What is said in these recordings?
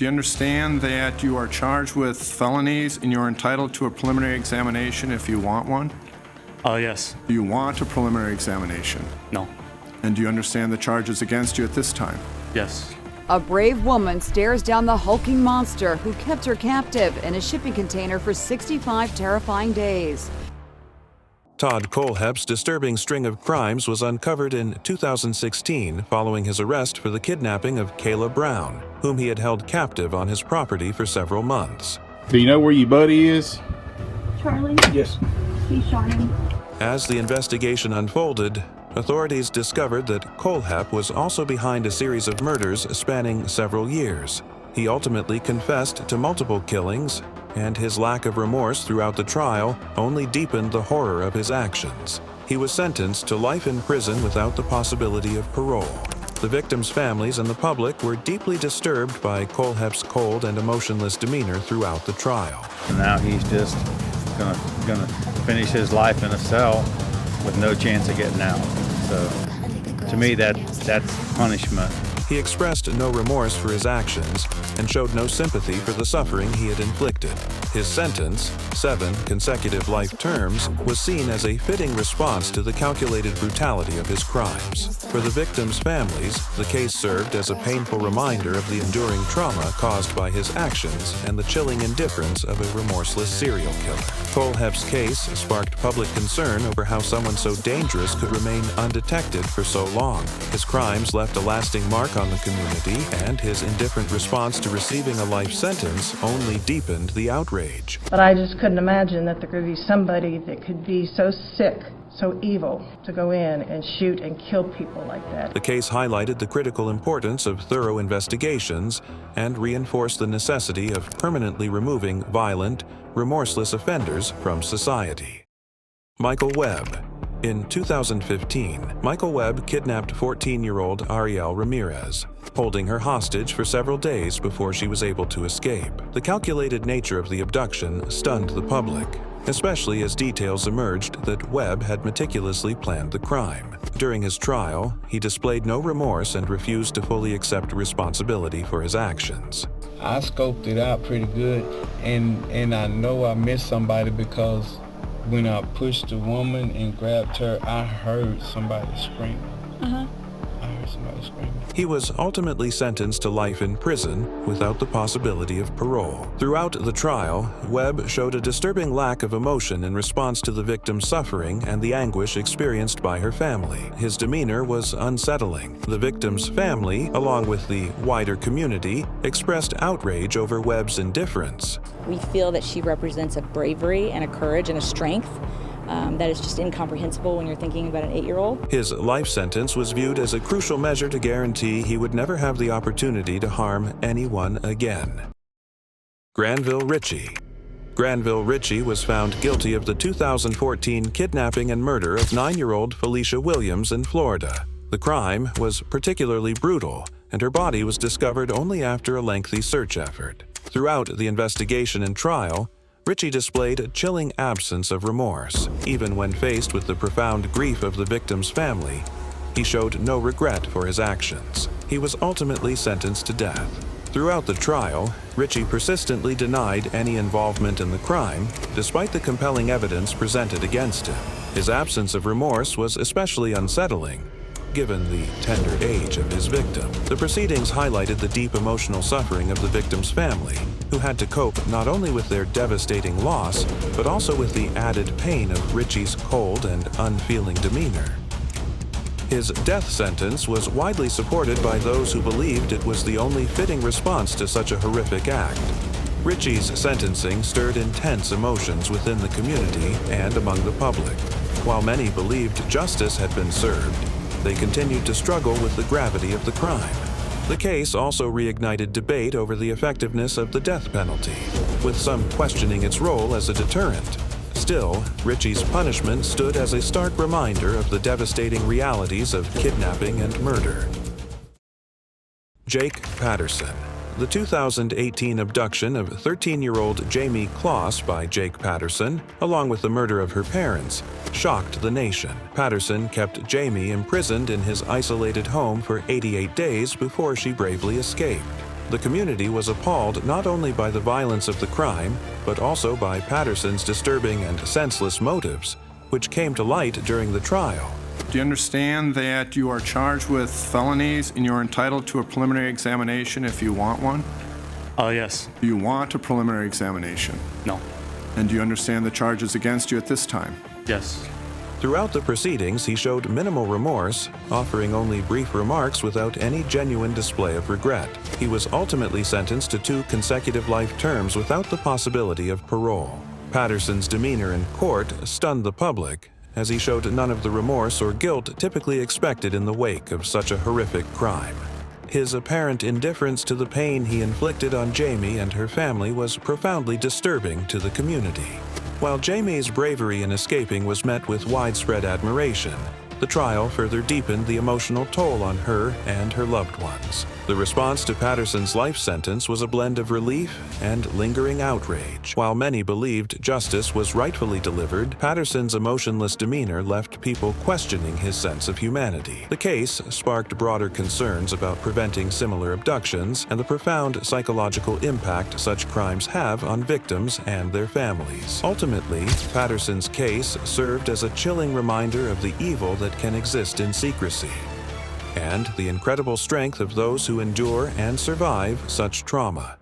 Do you understand that you are charged with felonies and you're entitled to a preliminary examination if you want one? Yes. Do you want a preliminary examination? No. And do you understand the charges against you at this time? Yes. A brave woman stares down the hulking monster who kept her captive in a shipping container for 65 terrifying days. Todd Kohlhepp's disturbing string of crimes was uncovered in 2016 following his arrest for the kidnapping of Kayla Brown, whom he had held captive on his property for several months. Do you know where your buddy is? Charlie? Yes. He's shining. As the investigation unfolded, authorities discovered that Kohlhepp was also behind a series of murders spanning several years. He ultimately confessed to multiple killings, and his lack of remorse throughout the trial only deepened the horror of his actions. He was sentenced to life in prison without the possibility of parole. The victims' families and the public were deeply disturbed by Kohlhepp's cold and emotionless demeanor throughout the trial. And now he's just gonna finish his life in a cell with no chance of getting out. So to me, that's punishment. He expressed no remorse for his actions and showed no sympathy for the suffering he had inflicted. His sentence, 7 consecutive life terms, was seen as a fitting response to the calculated brutality of his crimes. For the victims' families, the case served as a painful reminder of the enduring trauma caused by his actions and the chilling indifference of a remorseless serial killer. Kohlhepp's case sparked public concern over how someone so dangerous could remain undetected for so long. His crimes left a lasting mark on the community, and his indifferent response to receiving a life sentence only deepened the outrage. But I just couldn't imagine that there could be somebody that could be so sick, so evil, to go in and shoot and kill people like that. The case highlighted the critical importance of thorough investigations and reinforced the necessity of permanently removing violent, remorseless offenders from society. Michael Webb. In 2015, Michael Webb kidnapped 14-year-old Ariel Ramirez, holding her hostage for several days before she was able to escape. The calculated nature of the abduction stunned the public, especially as details emerged that Webb had meticulously planned the crime. During his trial, he displayed no remorse and refused to fully accept responsibility for his actions. I scoped it out pretty good, and I know I missed somebody because when I pushed the woman and grabbed her, I heard somebody screaming. I heard somebody screaming. He was ultimately sentenced to life in prison without the possibility of parole. Throughout the trial, Webb showed a disturbing lack of emotion in response to the victim's suffering and the anguish experienced by her family. His demeanor was unsettling. The victim's family, along with the wider community, expressed outrage over Webb's indifference. We feel that she represents a bravery and a courage and a strength that is just incomprehensible when you're thinking about an 8-year-old. His life sentence was viewed as a crucial measure to guarantee he would never have the opportunity to harm anyone again. Granville Ritchie. Granville Ritchie was found guilty of the 2014 kidnapping and murder of 9-year-old Felecia Williams in Florida. The crime was particularly brutal, and her body was discovered only after a lengthy search effort. Throughout the investigation and trial, Ritchie displayed a chilling absence of remorse. Even when faced with the profound grief of the victim's family, he showed no regret for his actions. He was ultimately sentenced to death. Throughout the trial, Ritchie persistently denied any involvement in the crime, despite the compelling evidence presented against him. His absence of remorse was especially unsettling, given the tender age of his victim. The proceedings highlighted the deep emotional suffering of the victim's family, who had to cope not only with their devastating loss, but also with the added pain of Ritchie's cold and unfeeling demeanor. His death sentence was widely supported by those who believed it was the only fitting response to such a horrific act. Ritchie's sentencing stirred intense emotions within the community and among the public. While many believed justice had been served, they continued to struggle with the gravity of the crime. The case also reignited debate over the effectiveness of the death penalty, with some questioning its role as a deterrent. Still, Ritchie's punishment stood as a stark reminder of the devastating realities of kidnapping and murder. Jake Patterson. The 2018 abduction of 13-year-old Jamie Kloss by Jake Patterson, along with the murder of her parents, shocked the nation. Patterson kept Jamie imprisoned in his isolated home for 88 days before she bravely escaped. The community was appalled not only by the violence of the crime, but also by Patterson's disturbing and senseless motives, which came to light during the trial. Do you understand that you are charged with felonies and you're entitled to a preliminary examination if you want one? Yes. Do you want a preliminary examination? No. And do you understand the charges against you at this time? Yes. Throughout the proceedings, he showed minimal remorse, offering only brief remarks without any genuine display of regret. He was ultimately sentenced to 2 consecutive life terms without the possibility of parole. Patterson's demeanor in court stunned the public, as he showed none of the remorse or guilt typically expected in the wake of such a horrific crime. His apparent indifference to the pain he inflicted on Jamie and her family was profoundly disturbing to the community. While Jamie's bravery in escaping was met with widespread admiration, the trial further deepened the emotional toll on her and her loved ones. The response to Patterson's life sentence was a blend of relief and lingering outrage. While many believed justice was rightfully delivered, Patterson's emotionless demeanor left people questioning his sense of humanity. The case sparked broader concerns about preventing similar abductions and the profound psychological impact such crimes have on victims and their families. Ultimately, Patterson's case served as a chilling reminder of the evil that can exist in secrecy, and the incredible strength of those who endure and survive such trauma.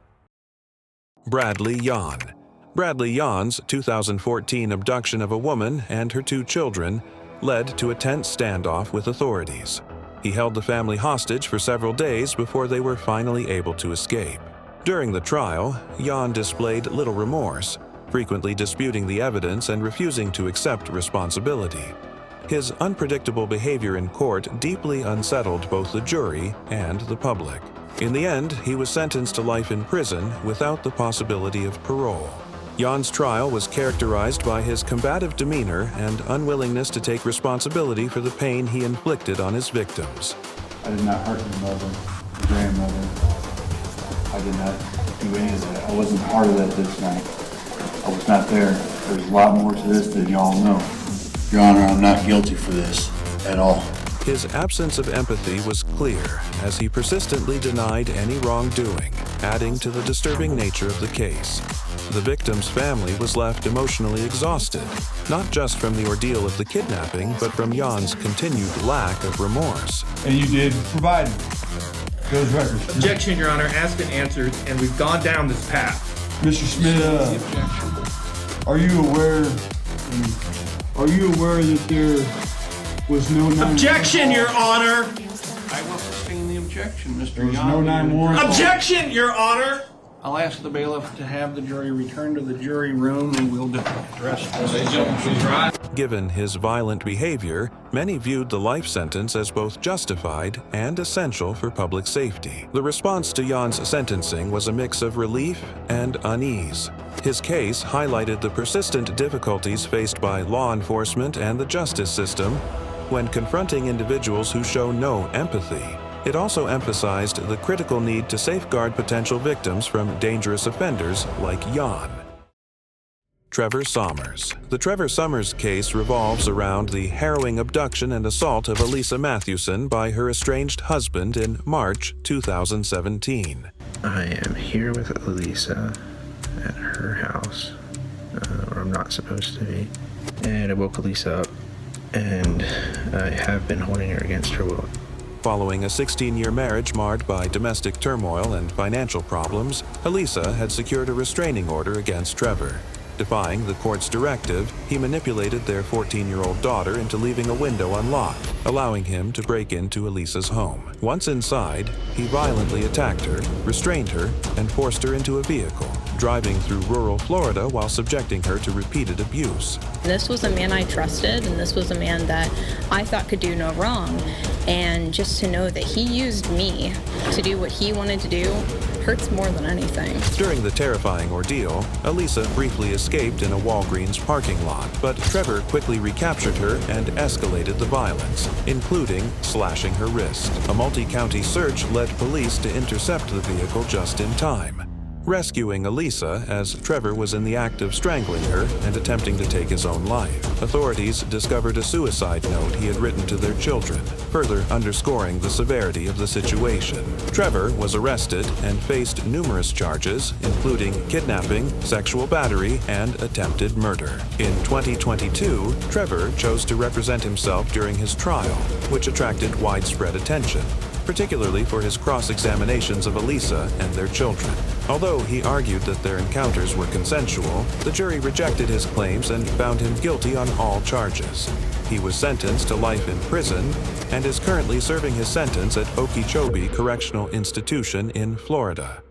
Bradley Yon. Bradley Yon's 2014 abduction of a woman and her 2 children led to a tense standoff with authorities. He held the family hostage for several days before they were finally able to escape. During the trial, Yon displayed little remorse, frequently disputing the evidence and refusing to accept responsibility. His unpredictable behavior in court deeply unsettled both the jury and the public. In the end, he was sentenced to life in prison without the possibility of parole. Yon's trial was characterized by his combative demeanor and unwillingness to take responsibility for the pain he inflicted on his victims. I did not hurt your mother, your grandmother. I did not do any of that. I wasn't part of that this night. I was not there. There's a lot more to this than y'all know. Your Honor, I'm not guilty for this at all. His absence of empathy was clear as he persistently denied any wrongdoing, adding to the disturbing nature of the case. The victim's family was left emotionally exhausted, not just from the ordeal of the kidnapping, but from Yon's continued lack of remorse. And you did provide those records. Objection, Your Honor. Asked and answered, and we've gone down this path. Mr. Smith, are you aware that there was no 911? Objection, Your Honor! I will sustain the objection, Mr. There was no 911. Objection, Your Honor! I'll ask the bailiff to have the jury return to the jury room and we'll address this. Given his violent behavior, many viewed the life sentence as both justified and essential for public safety. The response to Yon's sentencing was a mix of relief and unease. His case highlighted the persistent difficulties faced by law enforcement and the justice system when confronting individuals who show no empathy. It also emphasized the critical need to safeguard potential victims from dangerous offenders like Yon. Trevor Sommers. The Trevor Sommers case revolves around the harrowing abduction and assault of Elisa Mathewson by her estranged husband in March 2017. I am here with Elisa at her house, where I'm not supposed to be, and I woke Elisa up, and I have been holding her against her will. Following a 16-year marriage marred by domestic turmoil and financial problems, Elisa had secured a restraining order against Trevor. Defying the court's directive, he manipulated their 14-year-old daughter into leaving a window unlocked, allowing him to break into Elisa's home. Once inside, he violently attacked her, restrained her, and forced her into a vehicle, driving through rural Florida while subjecting her to repeated abuse. This was a man I trusted, and this was a man that I thought could do no wrong. And just to know that he used me to do what he wanted to do hurts more than anything. During the terrifying ordeal, Elisa briefly escaped in a Walgreens parking lot, but Trevor quickly recaptured her and escalated the violence, including slashing her wrist. A multi-county search led police to intercept the vehicle just in time. rescuing Elisa as Trevor was in the act of strangling her and attempting to take his own life. Authorities discovered a suicide note he had written to their children, further underscoring the severity of the situation. Trevor was arrested and faced numerous charges, including kidnapping, sexual battery, and attempted murder. In 2022, Trevor chose to represent himself during his trial, which attracted widespread attention, particularly for his cross-examinations of Elisa and their children. Although he argued that their encounters were consensual, the jury rejected his claims and found him guilty on all charges. He was sentenced to life in prison and is currently serving his sentence at Okeechobee Correctional Institution in Florida.